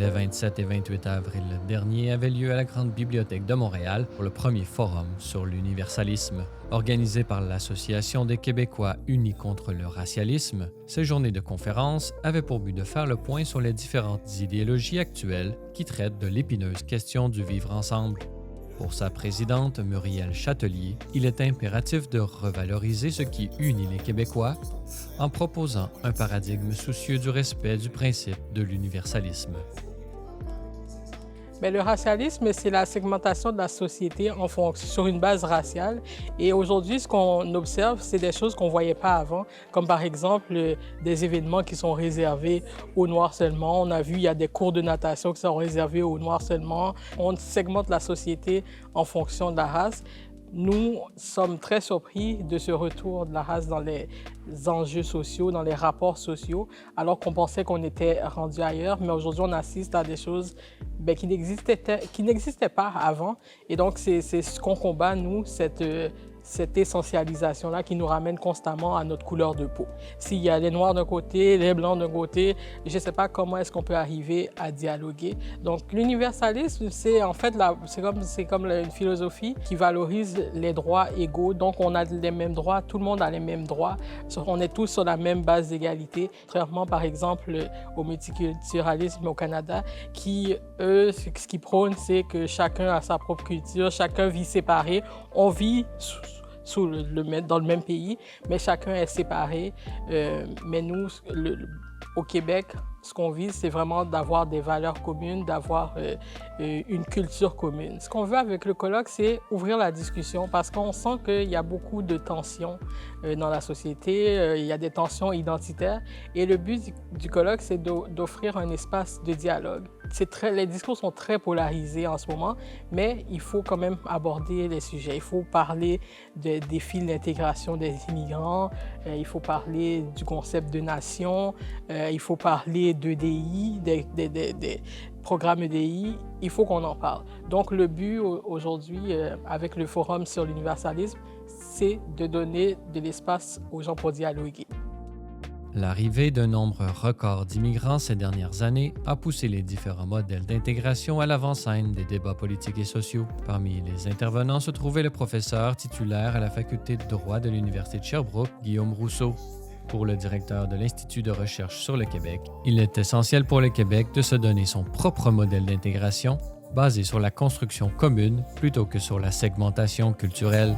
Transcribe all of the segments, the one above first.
Les 27 et 28 avril dernier avait lieu à la Grande Bibliothèque de Montréal pour le premier forum sur l'universalisme. Organisé par l'Association des Québécois unis contre le racialisme, ces journées de conférences avaient pour but de faire le point sur les différentes idéologies actuelles qui traitent de l'épineuse question du vivre ensemble. Pour sa présidente, Muriel Chatelier, il est impératif de revaloriser ce qui unit les Québécois en proposant un paradigme soucieux du respect du principe de l'universalisme. Mais le racialisme, c'est la segmentation de la société sur une base raciale. Et aujourd'hui, ce qu'on observe, c'est des choses qu'on ne voyait pas avant, comme par exemple des événements qui sont réservés aux Noirs seulement. On a vu, il y a des cours de natation qui sont réservés aux Noirs seulement. On segmente la société en fonction de la race. Nous sommes très surpris de ce retour de la race dans les enjeux sociaux, dans les rapports sociaux, alors qu'on pensait qu'on était rendu ailleurs. Mais aujourd'hui, on assiste à des choses qui n'existaient pas avant. Et donc, c'est ce qu'on combat, nous, cette essentialisation-là qui nous ramène constamment à notre couleur de peau. S'il y a les Noirs d'un côté, les Blancs d'un côté, je ne sais pas comment est-ce qu'on peut arriver à dialoguer. Donc l'universalisme, c'est en fait c'est comme une philosophie qui valorise les droits égaux. Donc on a les mêmes droits, tout le monde a les mêmes droits. On est tous sur la même base d'égalité. Contrairement par exemple au multiculturalisme au Canada, qui, eux, ce qu'ils prônent, c'est que chacun a sa propre culture, chacun vit séparé. On vit dans le même pays, mais chacun est séparé. Mais nous, au Québec, ce qu'on vise, c'est vraiment d'avoir des valeurs communes, d'avoir une culture commune. Ce qu'on veut avec le colloque, c'est ouvrir la discussion parce qu'on sent qu'il y a beaucoup de tensions dans la société, il y a des tensions identitaires. Et le but du colloque, c'est d'offrir un espace de dialogue. Les discours sont très polarisés en ce moment, mais il faut quand même aborder les sujets. Il faut parler des défis d'intégration des immigrants, il faut parler du concept de nation, il faut parler d'EDI, des programmes EDI, il faut qu'on en parle. Donc le but aujourd'hui, avec le Forum sur l'universalisme, c'est de donner de l'espace aux gens pour dialoguer. L'arrivée d'un nombre record d'immigrants ces dernières années a poussé les différents modèles d'intégration à l'avant-scène des débats politiques et sociaux. Parmi les intervenants se trouvait le professeur titulaire à la faculté de droit de l'Université de Sherbrooke, Guillaume Rousseau. Pour le directeur de l'Institut de recherche sur le Québec, il est essentiel pour le Québec de se donner son propre modèle d'intégration basé sur la construction commune plutôt que sur la segmentation culturelle.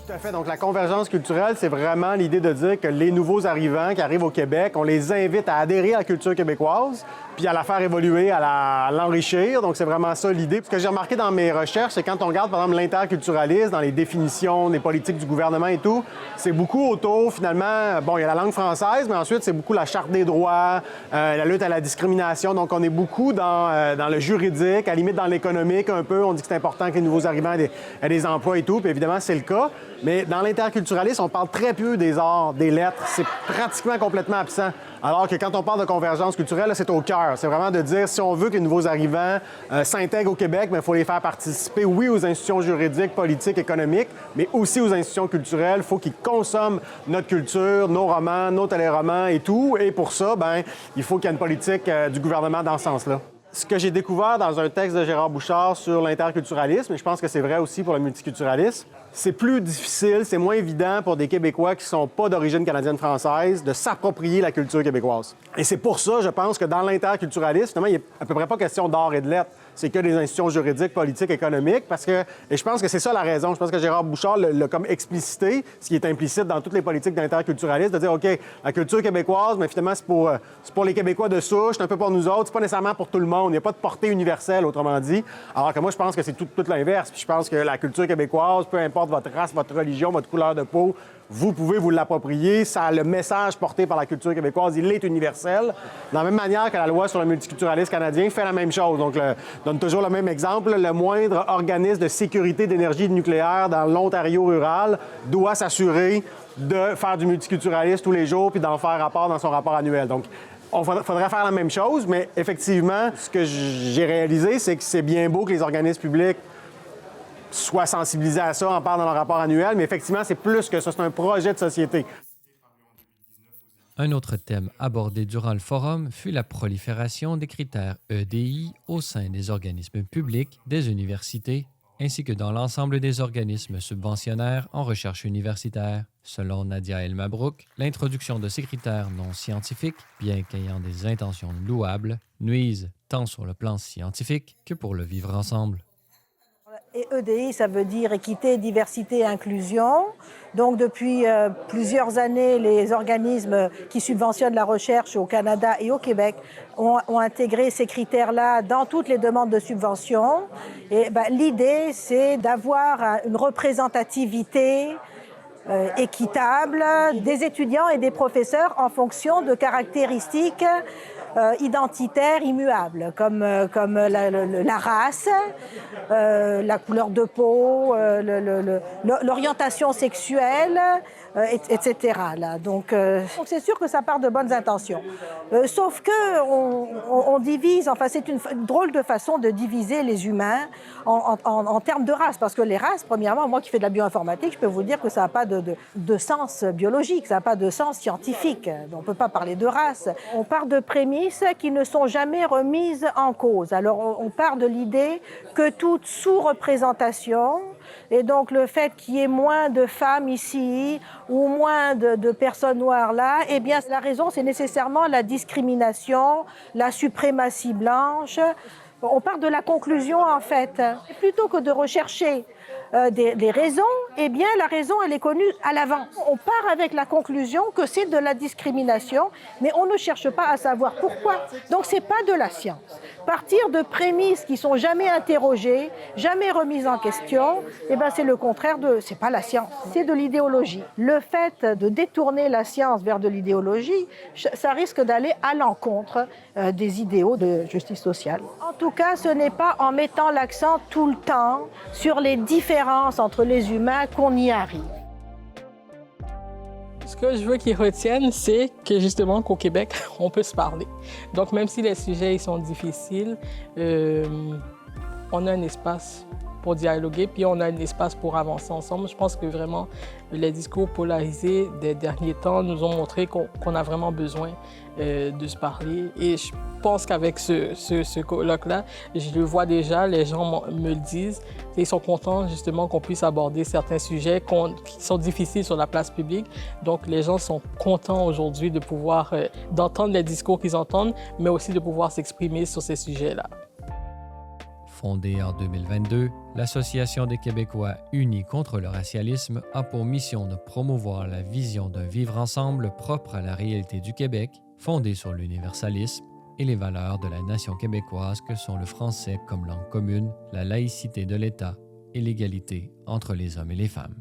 Tout à fait. Donc, la convergence culturelle, c'est vraiment l'idée de dire que les nouveaux arrivants qui arrivent au Québec, on les invite à adhérer à la culture québécoise, puis à la faire évoluer, à l'enrichir. Donc, c'est vraiment ça l'idée. Ce que j'ai remarqué dans mes recherches, c'est quand on regarde, par exemple, l'interculturalisme, dans les définitions des politiques du gouvernement et tout, c'est beaucoup autour, finalement, bon, il y a la langue française, mais ensuite, c'est beaucoup la Charte des droits, la lutte à la discrimination. Donc, on est beaucoup dans le juridique, à la limite dans l'économique un peu. On dit que c'est important que les nouveaux arrivants aient des emplois et tout, puis évidemment, c'est le cas. Mais dans l'interculturalisme, on parle très peu des arts, des lettres. C'est pratiquement complètement absent. Alors que quand on parle de convergence culturelle, là, c'est au cœur. C'est vraiment de dire, si on veut que les nouveaux arrivants s'intègrent au Québec, il faut les faire participer, oui, aux institutions juridiques, politiques, économiques, mais aussi aux institutions culturelles. Il faut qu'ils consomment notre culture, nos romans, nos téléromans et tout. Et pour ça, il faut qu'il y ait une politique du gouvernement dans ce sens-là. Ce que j'ai découvert dans un texte de Gérard Bouchard sur l'interculturalisme, et je pense que c'est vrai aussi pour le multiculturalisme, c'est plus difficile, c'est moins évident pour des Québécois qui ne sont pas d'origine canadienne-française de s'approprier la culture québécoise. Et c'est pour ça, je pense, que dans l'interculturalisme, finalement, il n'est à peu près pas question d'art et de lettres. C'est que des institutions juridiques, politiques, économiques, et je pense que c'est ça la raison. Je pense que Gérard Bouchard l'a comme explicité, ce qui est implicite dans toutes les politiques d'interculturalisme, de dire, OK, la culture québécoise, mais finalement, c'est pour les Québécois de souche, c'est un peu pour nous autres, c'est pas nécessairement pour tout le monde. Il n'y a pas de portée universelle, autrement dit. Alors que moi, je pense que c'est tout l'inverse. Puis je pense que la culture québécoise, peu importe votre race, votre religion, votre couleur de peau, vous pouvez vous l'approprier. Ça, le message porté par la culture québécoise, il est universel. De la même manière que la loi sur le multiculturalisme canadien fait la même chose. Donc, donne toujours le même exemple. Le moindre organisme de sécurité d'énergie nucléaire dans l'Ontario rural doit s'assurer de faire du multiculturalisme tous les jours puis d'en faire rapport dans son rapport annuel. Donc, il faudrait faire la même chose, mais effectivement, ce que j'ai réalisé, c'est que c'est bien beau que les organismes publics soient sensibilisés à ça, en parlent dans leur rapport annuel, mais effectivement, c'est plus que ça, c'est un projet de société. Un autre thème abordé durant le forum fut la prolifération des critères EDI au sein des organismes publics, des universités, ainsi que dans l'ensemble des organismes subventionnaires en recherche universitaire. Selon Nadia El Mabrouk, l'introduction de ces critères non scientifiques, bien qu'ayant des intentions louables, nuisent tant sur le plan scientifique que pour le vivre ensemble. Et EDI, ça veut dire équité, diversité, inclusion. Donc depuis plusieurs années, les organismes qui subventionnent la recherche au Canada et au Québec ont intégré ces critères-là dans toutes les demandes de subvention. Et l'idée, c'est d'avoir une représentativité équitable des étudiants et des professeurs en fonction de caractéristiques identitaires immuables, comme la race, la couleur de peau, l'orientation sexuelle, etc. Là. Donc c'est sûr que ça part de bonnes intentions. Sauf que on divise, enfin c'est une drôle de façon de diviser les humains en termes de race, parce que les races, premièrement, moi qui fais de la bioinformatique, je peux vous dire que ça n'a pas de sens biologique, ça n'a pas de sens scientifique. On ne peut pas parler de race. On part de prémices qui ne sont jamais remises en cause. Alors on part de l'idée que toute sous-représentation, et donc le fait qu'il y ait moins de femmes ici ou moins de personnes noires là, eh bien la raison c'est nécessairement la discrimination, la suprématie blanche. On part de la conclusion en fait. Et plutôt que de rechercher des raisons, eh bien la raison elle est connue à l'avance. On part avec la conclusion que c'est de la discrimination, mais on ne cherche pas à savoir pourquoi. Donc c'est pas de la science. Partir de prémices qui sont jamais interrogées, jamais remises en question, eh ben c'est le contraire c'est pas la science, c'est de l'idéologie. Le fait de détourner la science vers de l'idéologie, ça risque d'aller à l'encontre des idéaux de justice sociale. En tout cas, ce n'est pas en mettant l'accent tout le temps sur les différences entre les humains qu'on y arrive. Ce que je veux qu'ils retiennent, c'est que justement qu'au Québec, on peut se parler. Donc même si les sujets ils sont difficiles, on a un espace pour dialoguer, puis on a un espace pour avancer ensemble. Je pense que vraiment, les discours polarisés des derniers temps nous ont montré qu'on a vraiment besoin de se parler. Et je pense qu'avec ce colloque-là, je le vois déjà, les gens me le disent, ils sont contents justement qu'on puisse aborder certains sujets qui sont difficiles sur la place publique. Donc les gens sont contents aujourd'hui de pouvoir, d'entendre les discours qu'ils entendent, mais aussi de pouvoir s'exprimer sur ces sujets-là. Fondée en 2022, l'Association des Québécois unis contre le racialisme a pour mission de promouvoir la vision d'un vivre ensemble propre à la réalité du Québec, fondée sur l'universalisme et les valeurs de la nation québécoise que sont le français comme langue commune, la laïcité de l'État et l'égalité entre les hommes et les femmes.